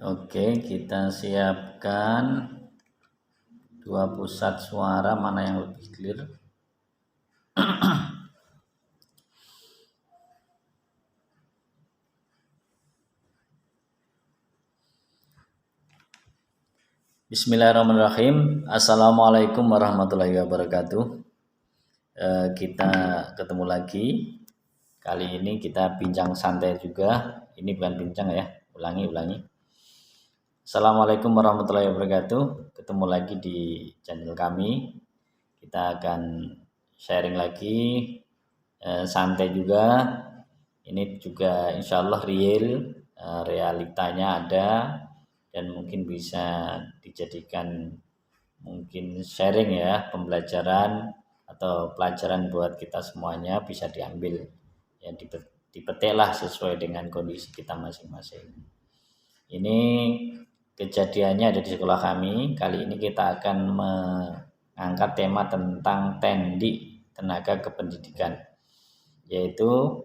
Oke, kita siapkan dua pusat suara mana yang lebih clear. Bismillahirrahmanirrahim. Assalamualaikum warahmatullahi wabarakatuh. Kita ketemu lagi. Kali ini kita bincang santai juga. Ini bukan bincang ya. Ulangi. Assalamualaikum warahmatullahi wabarakatuh. Ketemu lagi di channel kami. Kita akan sharing lagi, santai juga. Ini juga insya Allah real, realitanya ada dan mungkin bisa dijadikan mungkin sharing ya, pembelajaran atau pelajaran buat kita semuanya bisa diambil ya, dipetiklah sesuai dengan kondisi kita masing-masing. Ini kejadiannya ada di sekolah kami. Kali ini kita akan mengangkat tema tentang tendi, tenaga kependidikan, yaitu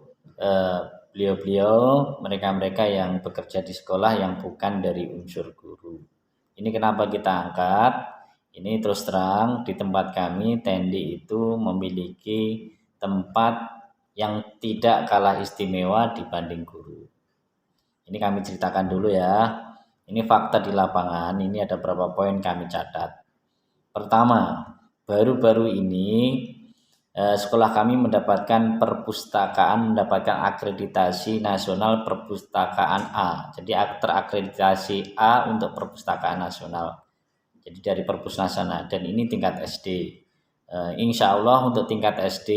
beliau-beliau, mereka-mereka yang bekerja di sekolah yang bukan dari unsur guru. Ini kenapa kita angkat? Ini terus terang di tempat kami tendi itu memiliki tempat yang tidak kalah istimewa dibanding guru. Ini kami ceritakan dulu ya. Ini fakta di lapangan, ini ada beberapa poin kami catat. Pertama, baru-baru ini sekolah kami mendapatkan mendapatkan akreditasi nasional perpustakaan A. Jadi terakreditasi A untuk perpustakaan nasional. Jadi dari Perpusnasan, dan ini tingkat SD. Insya Allah untuk tingkat SD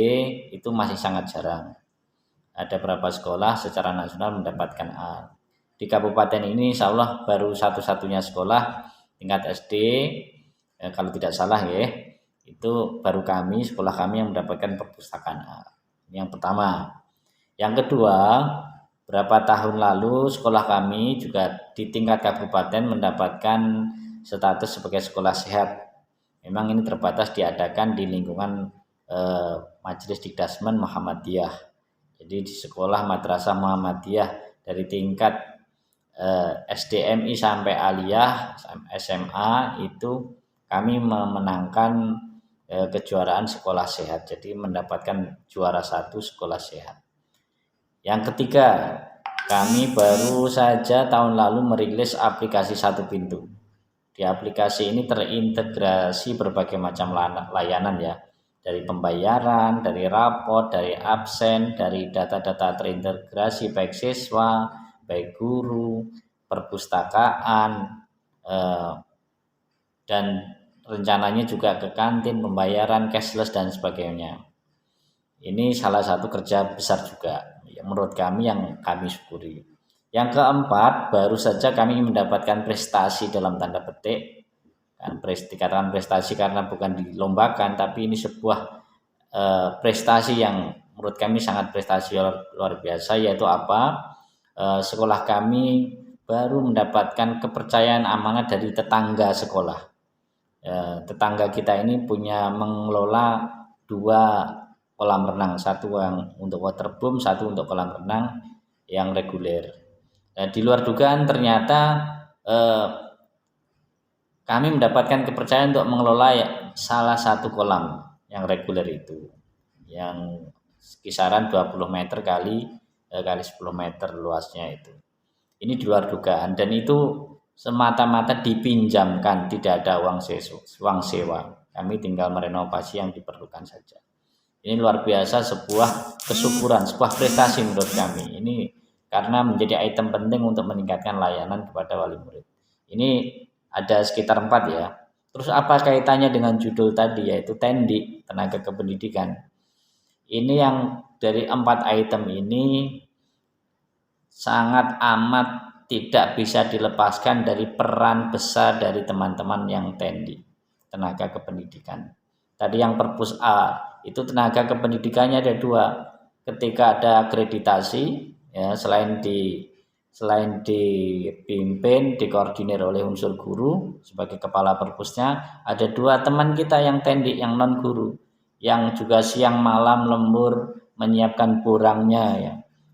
itu masih sangat jarang. Ada beberapa sekolah secara nasional mendapatkan A. Di kabupaten ini insya Allah baru satu-satunya sekolah tingkat SD, kalau tidak salah ya, itu baru kami, sekolah kami yang mendapatkan perpustakaan A. Ini yang pertama. Yang kedua, berapa tahun lalu sekolah kami juga di tingkat kabupaten mendapatkan status sebagai sekolah sehat. Memang ini terbatas diadakan di lingkungan Majelis Dikdasmen Muhammadiyah. Jadi di sekolah Madrasah Muhammadiyah dari tingkat SDMI sampai Aliyah, SMA itu kami memenangkan kejuaraan sekolah sehat. Jadi mendapatkan juara 1 sekolah sehat. Yang ketiga, kami baru saja tahun lalu merilis aplikasi Satu Pintu. Di aplikasi ini terintegrasi berbagai macam layanan ya. Dari pembayaran, dari rapot, dari absen, dari data-data terintegrasi baik siswa, baik guru, perpustakaan, dan rencananya juga ke kantin, pembayaran, cashless dan sebagainya. Ini salah satu kerja besar juga yang menurut kami yang kami syukuri. Yang keempat, baru saja kami mendapatkan prestasi dalam tanda petik. Dikatakan prestasi karena bukan dilombakan, tapi ini sebuah prestasi yang menurut kami sangat prestasi luar biasa, yaitu apa? Sekolah kami baru mendapatkan kepercayaan amanah dari tetangga sekolah. Tetangga kita ini punya mengelola 2 kolam renang, satu yang untuk waterboom, satu untuk kolam renang yang reguler. Di luar dugaan ternyata kami mendapatkan kepercayaan untuk mengelola salah satu kolam yang reguler itu, yang kisaran 20 meter kali 10 meter luasnya itu. Ini di luar dugaan dan itu semata-mata dipinjamkan, tidak ada uang sewa. Kami tinggal merenovasi yang diperlukan saja. Ini luar biasa, sebuah kesyukuran, sebuah prestasi menurut kami. Ini karena menjadi item penting untuk meningkatkan layanan kepada wali murid. Ini ada sekitar 4 ya. Terus apa kaitannya dengan judul tadi, yaitu tendi, tenaga kependidikan. Ini yang dari 4 item ini sangat amat tidak bisa dilepaskan dari peran besar dari teman-teman yang tendi, tenaga kependidikan. Tadi yang perpus A itu tenaga kependidikannya ada 2. Ketika ada akreditasi ya, selain dipimpin, dikoordinir oleh unsur guru sebagai kepala perpusnya, ada 2 teman kita yang tendi, yang non guru, yang juga siang malam lembur menyiapkan borangnya ya,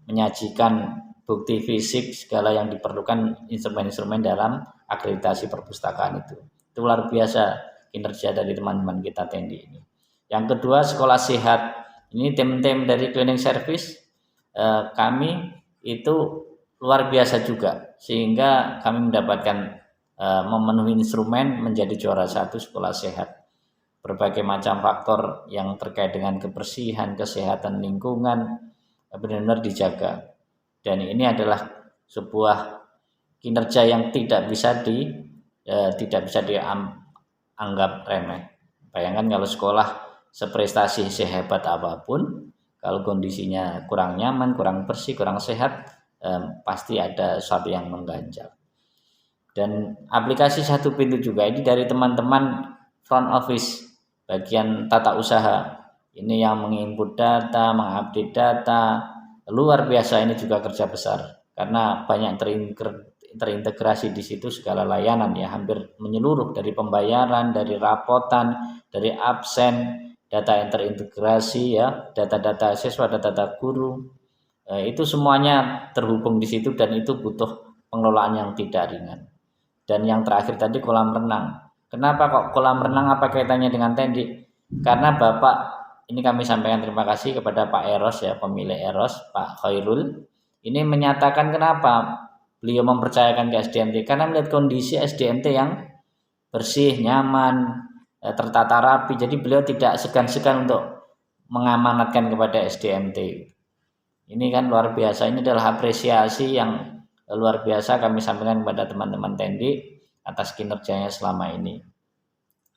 menyajikan bukti fisik, segala yang diperlukan instrumen-instrumen dalam akreditasi perpustakaan itu. Itu luar biasa kinerja dari teman-teman kita Tendi ini. Yang kedua, sekolah sehat. Ini tim-tim dari cleaning service kami itu luar biasa juga, sehingga kami mendapatkan memenuhi instrumen menjadi juara 1 sekolah sehat. Berbagai macam faktor yang terkait dengan kebersihan, kesehatan lingkungan benar-benar dijaga. Dan ini adalah sebuah kinerja yang tidak bisa dianggap remeh. Bayangkan kalau sekolah seprestasi sehebat apapun, kalau kondisinya kurang nyaman, kurang bersih, kurang sehat, pasti ada sesuatu yang mengganjal. Dan aplikasi satu pintu juga ini dari teman-teman front office, bagian tata usaha. Ini yang menginput data, mengupdate data, luar biasa. Ini juga kerja besar karena banyak terintegrasi di situ segala layanan ya, hampir menyeluruh, dari pembayaran, dari rapotan, dari absen, data yang terintegrasi ya, data-data siswa, data-data guru, itu semuanya terhubung di situ, dan itu butuh pengelolaan yang tidak ringan. Dan yang terakhir tadi kolam renang. Kenapa kok kolam renang, apa kaitannya dengan Tendi? Karena Bapak, ini kami sampaikan terima kasih kepada Pak Eros ya, pemilik Eros, Pak Khairul. Ini menyatakan kenapa beliau mempercayakan ke SDMT, karena melihat kondisi SDMT yang bersih, nyaman, tertata rapi. Jadi beliau tidak segan-segan untuk mengamanatkan kepada SDMT. Ini kan luar biasa. Ini adalah apresiasi yang luar biasa kami sampaikan kepada teman-teman Tendi atas kinerjanya selama ini.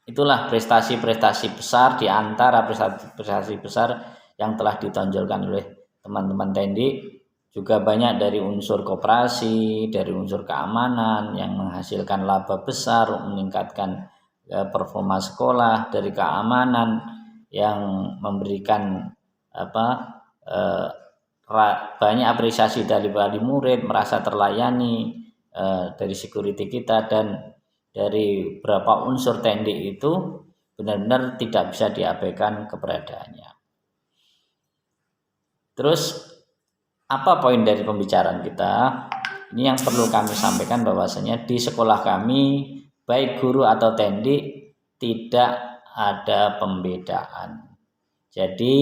Itulah prestasi-prestasi besar di antara prestasi besar yang telah ditonjolkan oleh teman-teman Tendi. Juga banyak dari unsur koperasi, dari unsur keamanan yang menghasilkan laba besar, meningkatkan performa sekolah, dari keamanan yang memberikan banyak apresiasi dari wali murid, merasa terlayani, dari security kita, dan dari beberapa unsur Tendi itu benar-benar tidak bisa diabaikan keberadaannya. Terus apa poin dari pembicaraan kita? Ini yang perlu kami sampaikan, bahwasanya di sekolah kami baik guru atau Tendi tidak ada pembedaan. Jadi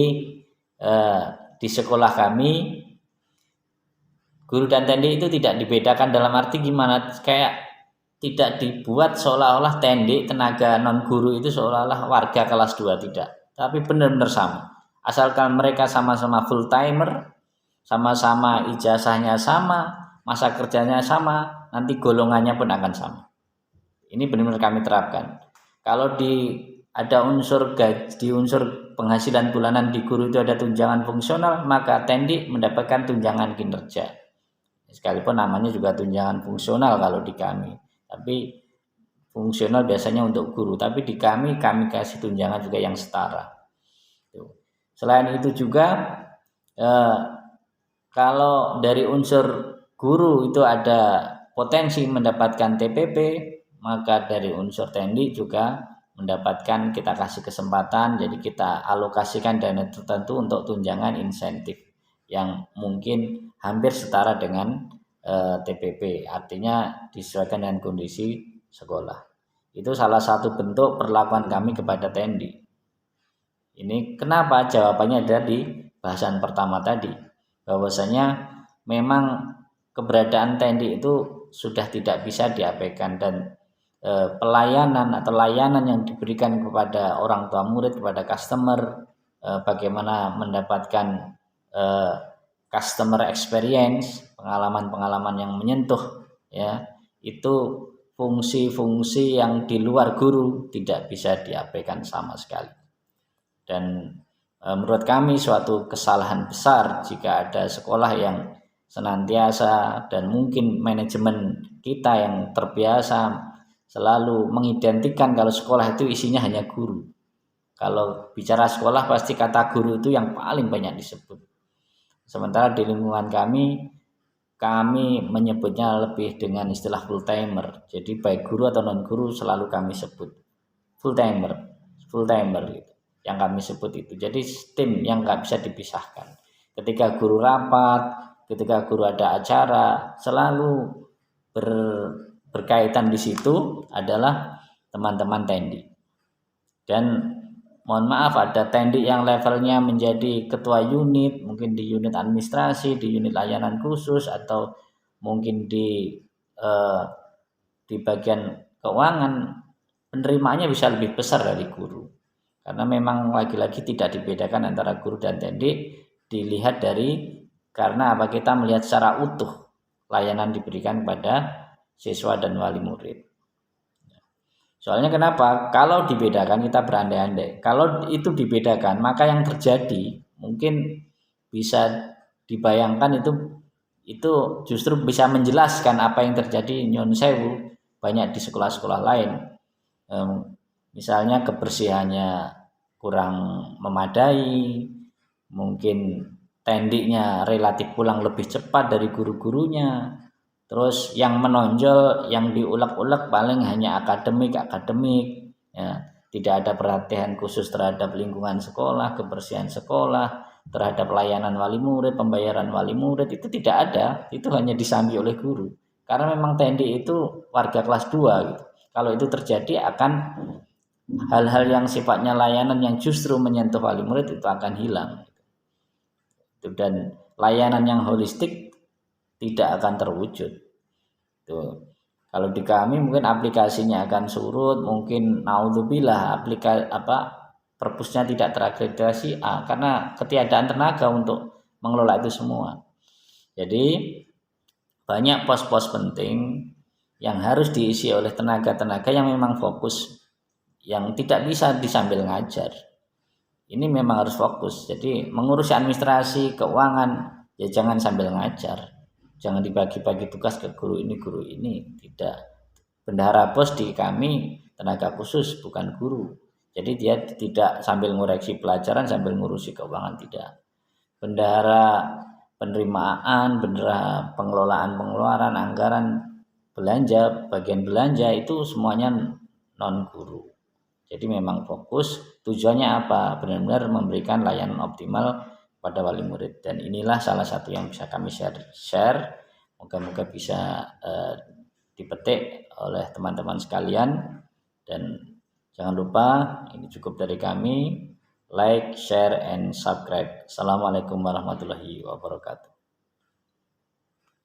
di sekolah kami guru dan Tendi itu tidak dibedakan, dalam arti gimana, kayak tidak dibuat seolah-olah Tendi tenaga non guru itu seolah-olah warga kelas 2, tidak, tapi benar-benar sama. Asalkan mereka sama-sama full timer, sama-sama ijazahnya sama, masa kerjanya sama, nanti golongannya pun akan sama. Ini benar-benar kami terapkan. Kalau ada unsur gaji, di unsur penghasilan bulanan di guru itu ada tunjangan fungsional, maka Tendi mendapatkan tunjangan kinerja. Sekalipun namanya juga tunjangan fungsional kalau di kami, tapi fungsional biasanya untuk guru, tapi di kami kasih tunjangan juga yang setara. Selain itu juga kalau dari unsur guru itu ada potensi mendapatkan TPP, maka dari unsur Tendi juga mendapatkan, kita kasih kesempatan, jadi kita alokasikan dana tertentu untuk tunjangan insentif yang mungkin hampir setara dengan TPP, artinya disesuaikan dengan kondisi sekolah. Itu salah satu bentuk perlakuan kami kepada Tendi. Ini kenapa? Jawabannya ada di bahasan pertama tadi, bahwasanya memang keberadaan Tendi itu sudah tidak bisa diabaikan, dan pelayanan atau layanan yang diberikan kepada orang tua murid, kepada customer, bagaimana mendapatkan customer experience, pengalaman-pengalaman yang menyentuh ya, itu fungsi-fungsi yang di luar guru tidak bisa diabaikan sama sekali. Dan menurut kami suatu kesalahan besar jika ada sekolah yang senantiasa, dan mungkin manajemen kita yang terbiasa selalu mengidentikan kalau sekolah itu isinya hanya guru. Kalau bicara sekolah pasti kata guru itu yang paling banyak disebut. Sementara di lingkungan kami menyebutnya lebih dengan istilah full timer. Jadi baik guru atau non guru selalu kami sebut full timer gitu, yang kami sebut itu. Jadi tim yang nggak bisa dipisahkan. Ketika guru rapat, ketika guru ada acara selalu berkaitan di situ adalah teman-teman tendi. Dan mohon maaf, ada tendi yang levelnya menjadi ketua unit, mungkin di unit administrasi, di unit layanan khusus, atau mungkin di bagian keuangan, penerimaannya bisa lebih besar dari guru. Karena memang lagi-lagi tidak dibedakan antara guru dan tendi, dilihat dari karena apa, kita melihat secara utuh layanan diberikan kepada siswa dan wali murid. Soalnya kenapa? Kalau dibedakan kita berandai-andai. Kalau itu dibedakan, maka yang terjadi mungkin bisa dibayangkan itu justru bisa menjelaskan apa yang terjadi nyun sewu banyak di sekolah-sekolah lain. Misalnya kebersihannya kurang memadai, mungkin tendiknya relatif pulang lebih cepat dari guru-gurunya. Terus yang menonjol, yang diulek-ulek paling hanya akademik ya. Tidak ada perhatian khusus terhadap lingkungan sekolah, kebersihan sekolah, terhadap layanan wali murid, pembayaran wali murid, itu tidak ada. Itu hanya disambi oleh guru. Karena memang tendi itu warga kelas 2 gitu. Kalau itu terjadi akan hal-hal yang sifatnya layanan yang justru menyentuh wali murid itu akan hilang. Dan layanan yang holistik tidak akan terwujud. Tuh. Kalau di kami mungkin aplikasinya akan surut, mungkin naudzubillah perpusnya tidak terakreditasi karena ketiadaan tenaga untuk mengelola itu semua. Jadi banyak pos-pos penting yang harus diisi oleh tenaga-tenaga yang memang fokus, yang tidak bisa disambil ngajar. Ini memang harus fokus. Jadi mengurusi administrasi, keuangan, ya jangan sambil ngajar. Jangan dibagi-bagi tugas ke guru ini, tidak. Bendahara pos di kami tenaga khusus, bukan guru. Jadi dia tidak sambil ngoreksi pelajaran sambil ngurusi keuangan, tidak. Bendahara penerimaan, bendahara pengelolaan pengeluaran, anggaran belanja, bagian belanja itu semuanya non guru. Jadi memang fokus, tujuannya apa? Benar-benar memberikan layanan optimal pada wali murid. Dan inilah salah satu yang bisa kami share. Moga-moga bisa dipetik oleh teman-teman sekalian. Dan jangan lupa, ini cukup dari kami. Like, share, and subscribe. Assalamualaikum warahmatullahi wabarakatuh.